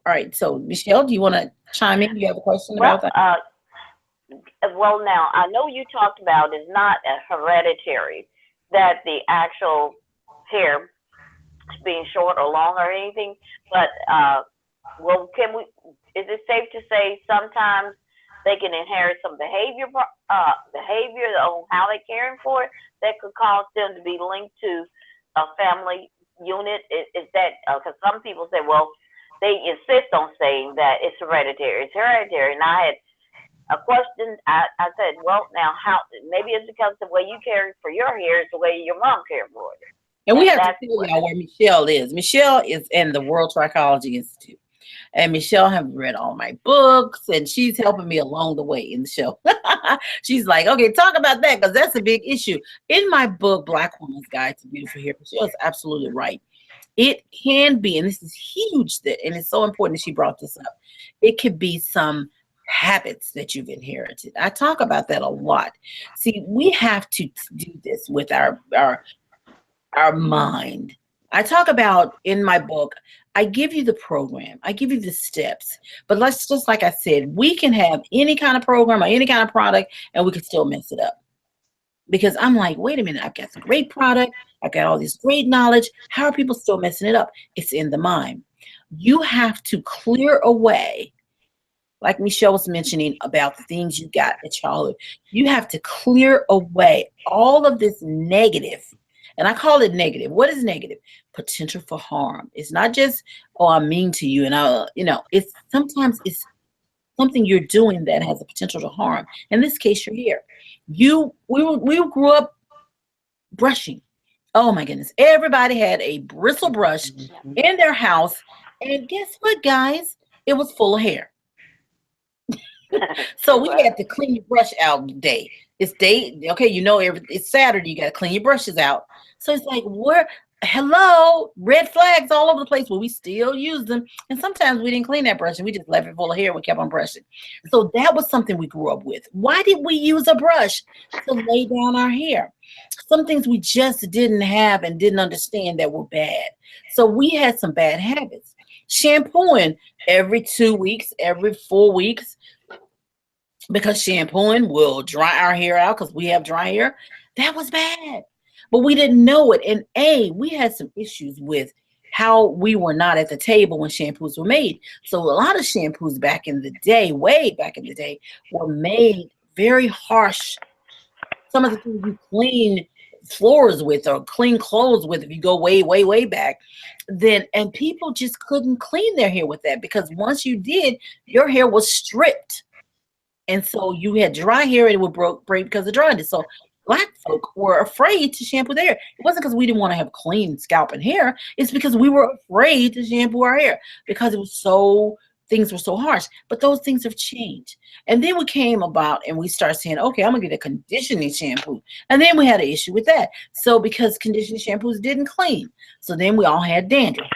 All right. So, Michelle, do you want to chime in? Do you have a question about that? Well, now, I know you talked about it's not a hereditary, that the actual hair being short or long or anything, but, is it safe to say sometimes they can inherit some behavior on how they're caring for it that could cause them to be linked to a family unit? Is that, because some people say, well, they insist on saying that it's hereditary. It's hereditary. And I had a question. I said, well, now how? Maybe it's because the way you care for your hair is the way your mom cared for it. And we have to tell y'all where Michelle is. Michelle is in the World Trichology Institute. And Michelle has read all my books, and she's helping me along the way in the show. She's like, okay, talk about that, because that's a big issue. In my book, Black Woman's Guide to Beautiful Hair, Michelle's absolutely right. It can be, and this is huge, and it's so important that she brought this up, it could be some habits that you've inherited. I talk about that a lot. See, we have to do this with our mind. I talk about in my book, I give you the program, I give you the steps, but let's just, like I said, we can have any kind of program or any kind of product and we can still mess it up. Because I'm like, wait a minute, I've got some great product, I've got all this great knowledge. How are people still messing it up? It's in the mind. You have to clear away, like Michelle was mentioning about the things you got at childhood. You have to clear away all of this negative. And I call it negative. What is negative? Potential for harm. It's not just, oh, I'm mean to you. And it's sometimes it's something you're doing that has a potential to harm. In this case, your hair. We grew up brushing. Oh my goodness. Everybody had a bristle brush in their house. And guess what, guys? It was full of hair. So we had to clean your brush out today. It's it's Saturday, you got to clean your brushes out. So it's like, hello, red flags all over the place, but we still use them. And sometimes we didn't clean that brush and we just left it full of hair and we kept on brushing. So that was something we grew up with. Why did we use a brush? To lay down our hair. Some things we just didn't have and didn't understand that were bad. So we had some bad habits. Shampooing every 2 weeks, every 4 weeks, because shampooing will dry our hair out because we have dry hair. That was bad. But we didn't know it. And we had some issues with how we were not at the table when shampoos were made. So a lot of shampoos back in the day, way back in the day, were made very harsh. Some of the things you clean floors with or clean clothes with, if you go way, way, way back, then and people just couldn't clean their hair with that because once you did, your hair was stripped. And so you had dry hair and it would break because of dryness. So black folk were afraid to shampoo their hair. It wasn't because we didn't want to have clean scalp and hair. It's because we were afraid to shampoo our hair because it was so things were so harsh. But those things have changed. And then we came about and we started saying, okay, I'm gonna get a conditioning shampoo. And then we had an issue with that. So because conditioning shampoos didn't clean. So then we all had dandruff.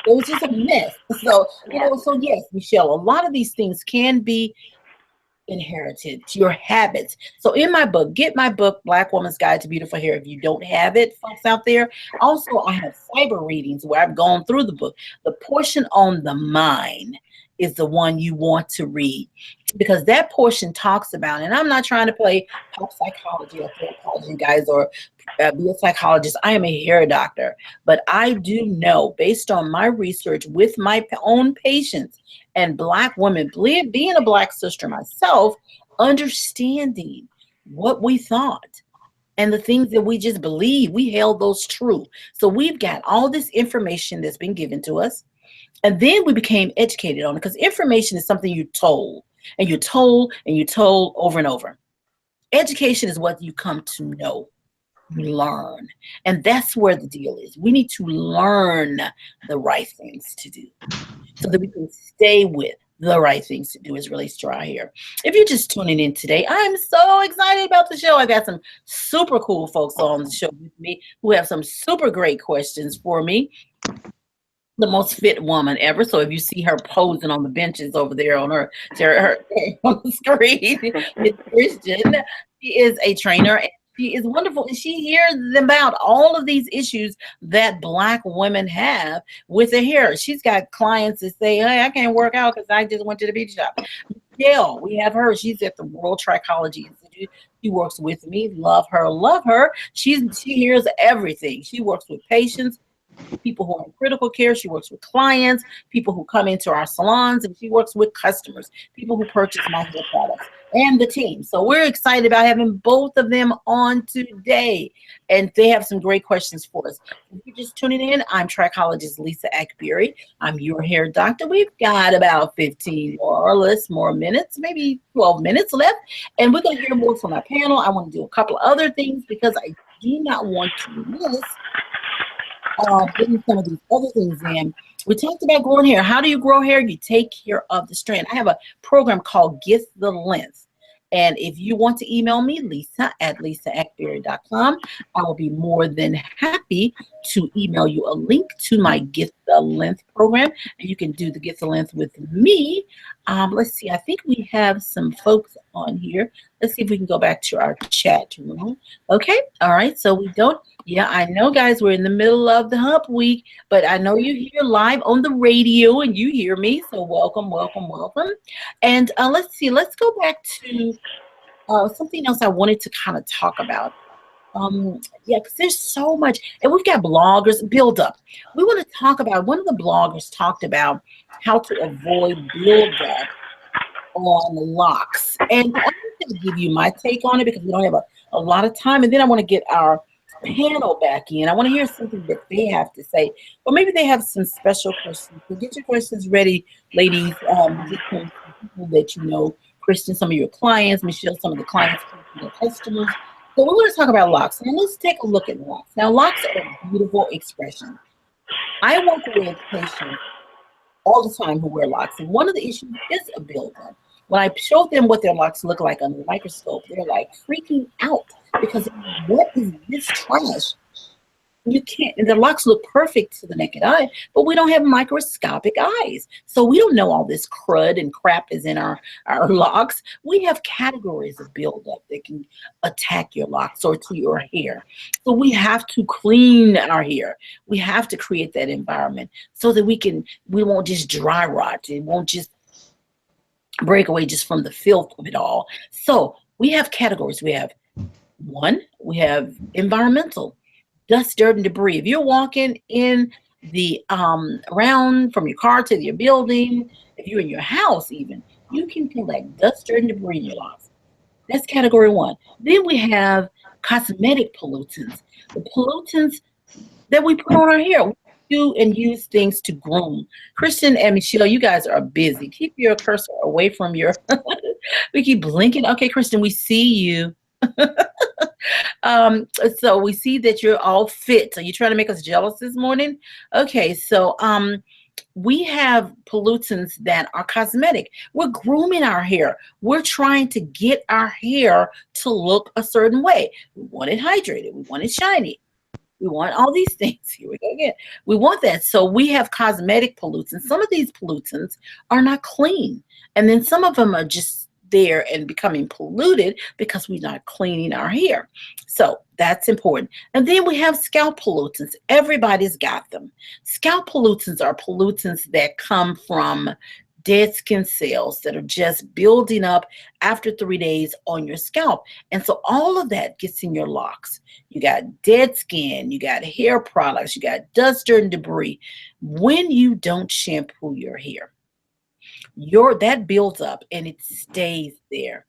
It was just a mess. So, so yes, Michelle, a lot of these things can be inherited, your habits. So in my book, get my book, Black Woman's Guide to Beautiful Hair, if you don't have it, folks out there. Also, I have fiber readings where I've gone through the book. The portion on the mind is the one you want to read because that portion talks about, and I'm not trying to play pop psychology or psychology guys or be a psychologist. I am a hair doctor, but I do know based on my research with my own patients and Black women, being a Black sister myself, understanding what we thought and the things that we just believe, we held those true. So we've got all this information that's been given to us. And then we became educated on it because information is something you're told and you're told and you're told over and over. Education is what you come to know, you learn. And that's where the deal is. We need to learn the right things to do so that we can stay with the right things to do as relates to our hair. If you're just tuning in today, I'm so excited about the show. I got some super cool folks on the show with me who have some super great questions for me. The most fit woman ever. So if you see her posing on the benches over there on her on the screen, it's Christian. She is a trainer and she is wonderful. And she hears about all of these issues that Black women have with their hair. She's got clients that say, hey, I can't work out because I just went to the beauty shop. Michelle, we have her. She's at the World Trichology Institute. She works with me. Love her, love her. She hears everything. She works with patients, people who are in critical care. She works with clients, people who come into our salons, and she works with customers, people who purchase my hair products, and the team. So we're excited about having both of them on today, and they have some great questions for us. If you're just tuning in, I'm Trichologist Lisa Akbari. I'm your hair doctor. We've got about 15 or less more minutes, maybe 12 minutes left, and we're going to hear more from our panel. I want to do a couple of other things because I do not want to miss getting some of these other things in. We talked about growing hair. How do you grow hair? You take care of the strand. I have a program called Get the Length. And if you want to email me, lisa@lisaakbari.com, I will be more than happy to email you a link to my Get the Length program. And you can do the Get the Length with me. Let's see. I think we have some folks on here. Let's see if we can go back to our chat room. Okay. All right. So we don't. Yeah, I know, guys, we're in the middle of the hump week, but I know you're here live on the radio and you hear me. So welcome, welcome, welcome. And let's see. Let's go back to something else I wanted to kind of talk about. Yeah, because there's so much. And we've got bloggers, buildup. We want to talk about, one of the bloggers talked about how to avoid buildup on locks. And I'm going to give you my take on it because we don't have a lot of time. And then I want to get our panel back in. I want to hear something that they have to say, or maybe they have some special questions. So get your questions ready, ladies. Get some people that you know, Christian, some of your clients, Michelle, some of the clients, your customers. So we're going to talk about locks. Now let's take a look at locks. Now locks are a beautiful expression. I work with patients all the time who wear locks, and one of the issues is a buildup. When I show them what their locks look like under the microscope, they're like freaking out because what is this trash? You can't, and the locks look perfect to the naked eye, but we don't have microscopic eyes. So we don't know all this crud and crap is in our locks. We have categories of buildup that can attack your locks or to your hair. So we have to clean our hair. We have to create that environment so that we won't just dry rot. It won't just break away just from the filth of it all. So we have categories. We have we have environmental, dust, dirt, and debris. If you're walking in the around from your car to your building, if you're in your house even, you can collect dust, dirt, and debris in your locks. That's category one. Then we have cosmetic pollutants. The pollutants that we put on our hair. We do and use things to groom. Kristen and Michelle, you guys are busy. Keep your cursor away from your. We keep blinking. Okay, Kristen, we see you. Um, so we see that you're all fit. Are you trying to make us jealous this morning? Okay, so we have pollutants that are cosmetic. We're grooming our hair. We're trying to get our hair to look a certain way. We want it hydrated. We want it shiny. We want all these things. Here we go again. We want that. So we have cosmetic pollutants. Some of these pollutants are not clean. And then some of them are just there and becoming polluted because we're not cleaning our hair. So that's important. And then we have scalp pollutants. Everybody's got them. Scalp pollutants are pollutants that come from dead skin cells that are just building up after 3 days on your scalp. And so all of that gets in your locks. You got dead skin, you got hair products, you got dust, dirt, and debris. When you don't shampoo your hair, that builds up and it stays there.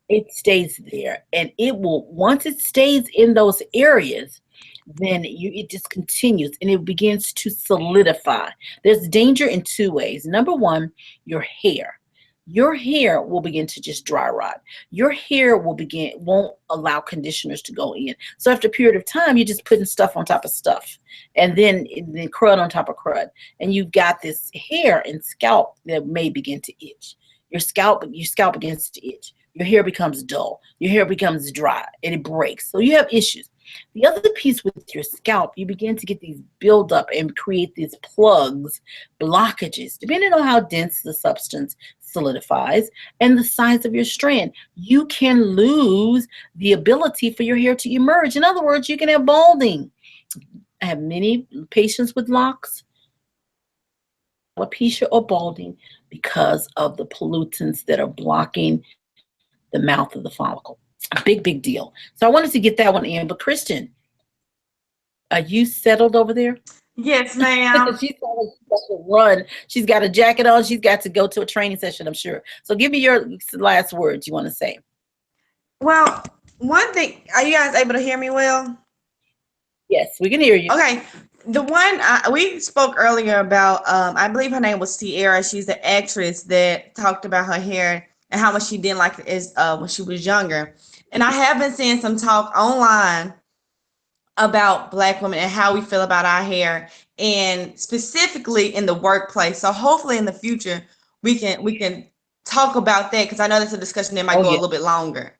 It stays there, and it will, once it stays in those areas, then it just continues and it begins to solidify. There's danger in two ways. Number one, your hair. Your hair will begin to just dry rot. Your hair won't allow conditioners to go in. So after a period of time, you're just putting stuff on top of stuff, and then crud on top of crud. And you've got this hair and scalp that may begin to itch. Your scalp begins to itch. Your hair becomes dull. Your hair becomes dry and it breaks. So you have issues. The other piece with your scalp, you begin to get these buildup and create these plugs, blockages, depending on how dense the substance solidifies and the size of your strand. You can lose the ability for your hair to emerge. In other words, you can have balding. I have many patients with locks, alopecia or balding, because of the pollutants that are blocking the mouth of the follicle. A big, big deal. So I wanted to get that one in. But Kristen, are you settled over there? Yes, ma'am. She's got to run. She's got a jacket on. She's got to go to a training session, I'm sure. So give me your last words you want to say. Well, one thing, are you guys able to hear me well? Yes, we can hear you. Okay. The one we spoke earlier about, I believe her name was Sierra. She's the actress that talked about her hair and how much she didn't like it is when she was younger. And I have been seeing some talk online about Black women and how we feel about our hair, and specifically in the workplace. So hopefully in the future we can talk about that, because I know that's a discussion that might go a little bit longer.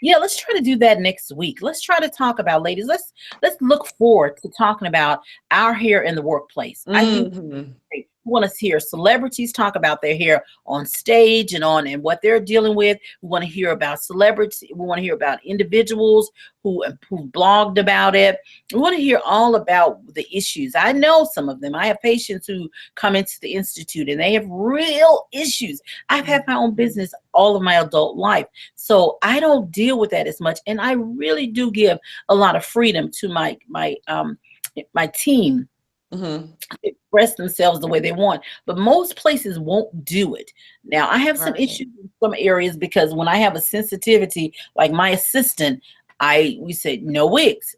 Yeah, let's try to do that next week. Let's try to talk about, ladies. Let's look forward to talking about our hair in the workplace. I think we want to hear celebrities talk about their hair on stage and what they're dealing with. We want to hear about celebrities. We want to hear about individuals who blogged about it. We want to hear all about the issues. I know some of them. I have patients who come into the institute and they have real issues. I've had my own business all of my adult life, so I don't deal with that as much. And I really do give a lot of freedom to my team. Express themselves the way they want, but most places won't do it. Now, I have some issues in some areas, because when I have a sensitivity, like my assistant, we say no wigs,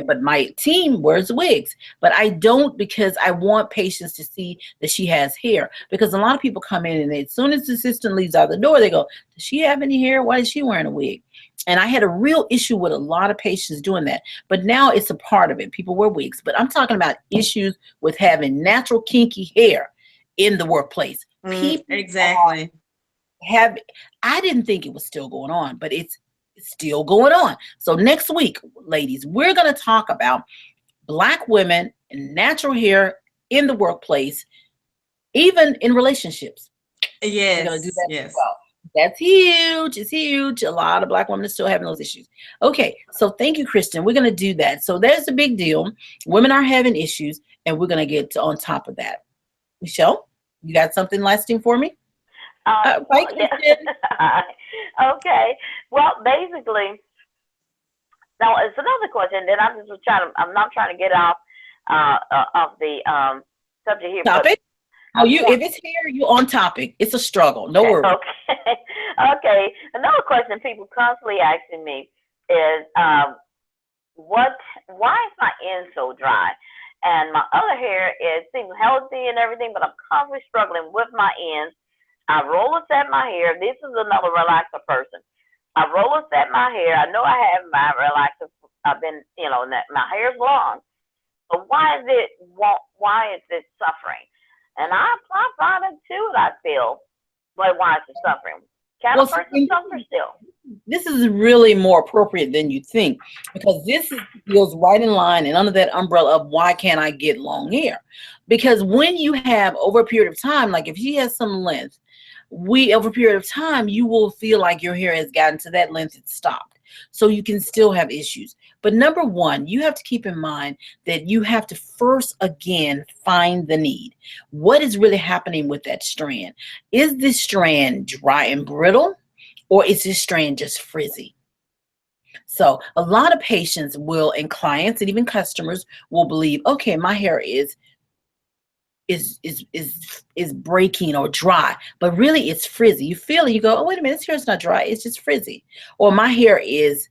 but my team wears wigs, but I don't, because I want patients to see that she has hair, because a lot of people come in and as soon as the assistant leaves out the door, they go, does she have any hair? Why is she wearing a wig? And I had a real issue with a lot of patients doing that. But now it's a part of it. People wear wigs. But I'm talking about issues with having natural kinky hair in the workplace. Exactly. I didn't think it was still going on, but it's still going on. So next week, ladies, we're going to talk about Black women and natural hair in the workplace, even in relationships. Yes. We're going to do that as well. That's huge. It's huge. A lot of Black women are still having those issues. Okay, so thank you, Kristen. We're going to do that. So there's a big deal. Women are having issues, and we're going to get on top of that. Michelle, you got something lasting for me? Right, Kristen? Okay. Well, basically, now it's another question that I'm not trying to get off of the subject here. Topic? If it's hair, you're on topic. It's a struggle. No worries. Okay. Okay. Another question people constantly asking me is, why is my end so dry? And my other hair seems healthy and everything, but I'm constantly struggling with my ends. I roll and set my hair. This is another relaxer person. I roll and set my hair. I know I have my relaxer. I've been, my hair's long. But why is it suffering? And I apply product too, I feel. But why is it suffering? Can a person suffer still? This is really more appropriate than you think, because goes right in line and under that umbrella of why can't I get long hair? Because when you have over a period of time, like if she has some length, over a period of time, you will feel like your hair has gotten to that length, it's stopped. So you can still have issues. But number one, you have to keep in mind that you have to first, again, find the need. What is really happening with that strand? Is this strand dry and brittle, or is this strand just frizzy? So a lot of patients and clients and even customers will believe, okay, my hair is breaking or dry, but really it's frizzy. You feel it, you go, oh, wait a minute, this hair is not dry, it's just frizzy. Or my hair is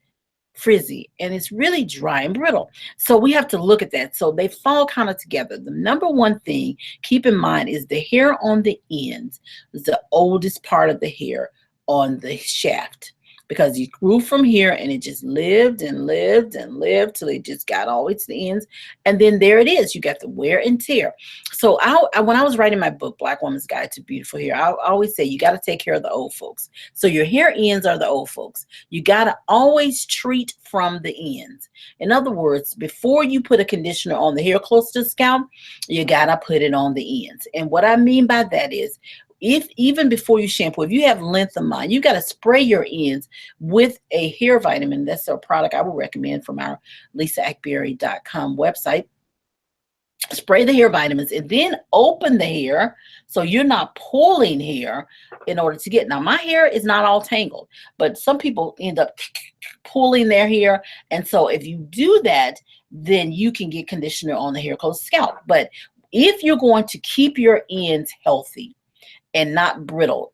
frizzy and it's really dry and brittle. So we have to look at that. So they fall kind of together. The number one thing, keep in mind, is the hair on the ends is the oldest part of the hair on the shaft, because you grew from here and it just lived and lived and lived till it just got all the way to the ends. And then there it is. You got the wear and tear. So when I was writing my book, Black Woman's Guide to Beautiful Hair, I always say you got to take care of the old folks. So your hair ends are the old folks. You got to always treat from the ends. In other words, before you put a conditioner on the hair close to the scalp, you got to put it on the ends. And what I mean by that is, even before you shampoo, if you have length of mind, you got to spray your ends with a hair vitamin. That's a product I would recommend from our lisaakbari.com website. Spray the hair vitamins and then open the hair so you're not pulling hair in order to get. Now, my hair is not all tangled, but some people end up pulling their hair. And so if you do that, then you can get conditioner on the hair close to the scalp. But if you're going to keep your ends healthy and not brittle,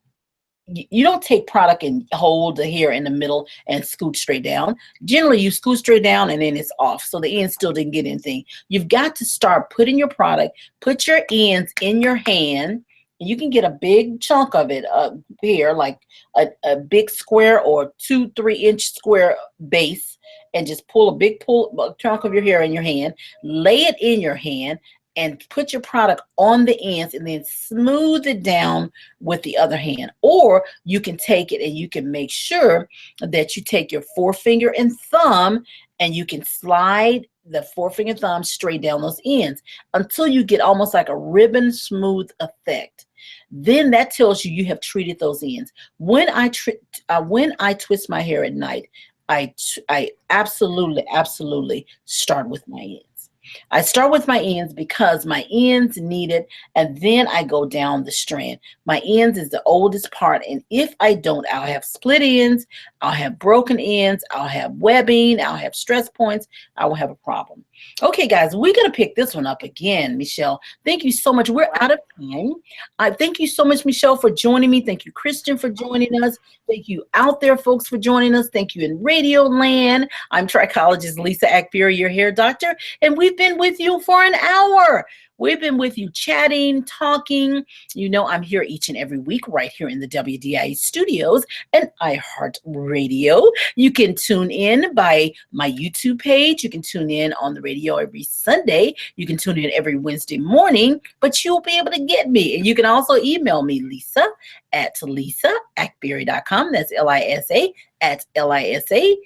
you don't take product and hold the hair in the middle and scoot straight down. Generally, you scoot straight down and then it's off, so the ends still didn't get anything. You've got to start putting your product, put your ends in your hand. You can get a big chunk of it here, like a big square or 2-3 inch square base, and just pull a big chunk of your hair in your hand, lay it in your hand, and put your product on the ends and then smooth it down with the other hand. Or you can take it and you can make sure that you take your forefinger and thumb and you can slide the forefinger and thumb straight down those ends until you get almost like a ribbon smooth effect. Then that tells you have treated those ends. When I twist my hair at night, I absolutely start with my ends. I start with my ends because my ends need it, and then I go down the strand. My ends is the oldest part, and if I don't, I'll have split ends, I'll have broken ends, I'll have webbing, I'll have stress points, I will have a problem. Okay, guys, we're going to pick this one up again, Michelle. Thank you so much. We're out of time. Thank you so much, Michelle, for joining me. Thank you, Christian, for joining us. Thank you out there, folks, for joining us. Thank you in Radio Land. I'm trichologist Lisa Akbari, your hair doctor, and we've been with you for an hour. We've been with you chatting, talking. You know, I'm here each and every week right here in the WDIE studios and iHeartRadio. You can tune in by my YouTube page. You can tune in on the radio every Sunday. You can tune in every Wednesday morning, but you'll be able to get me. And you can also email me, Lisa at lisaakbari.com. That's Lisa at Lisa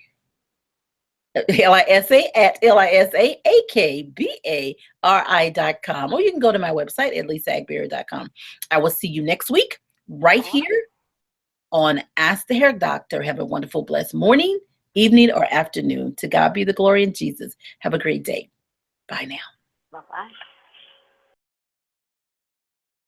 at lisaakbari.com, or you can go to my website at lisaakbari.com. I will see you next week right here on Ask the Hair Doctor. Have a wonderful, blessed morning, evening, or afternoon. To God be the glory in Jesus. Have a great day. Bye now. Bye-bye.